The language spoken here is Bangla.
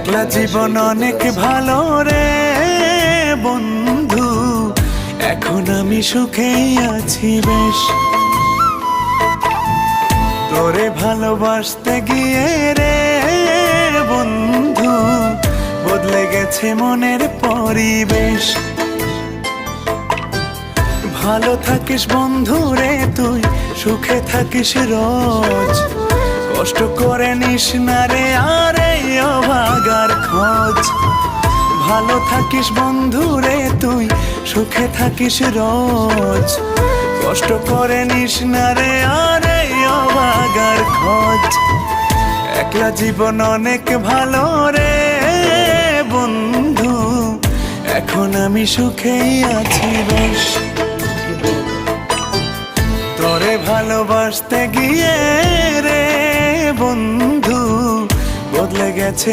একলা জীবন অনেক ভালো রে বন্ধু, এখন আমি সুখেই আছি বেশ। তোরে ভালোবাসতে গিয়ে রে বন্ধু, বদলে গেছে মনের পরিবেশ। ভালো থাকিস বন্ধু রে তুই, সুখে থাকিস রোজ, কষ্ট করে নিস না রে আর এই অভাগার খোঁজ। ভালো থাকিস বন্ধু রে তুই, সুখে থাকিস রোজ, কষ্ট করে নিস না রে আর এই অভাগার খোঁজ। একলা জীবন অনেক ভালো রে বন্ধু, এখন আমি সুখেই আছি বেশ। তোরে ভালোবাসতে গিয়ে রে বন্ধু, বদলে গেছে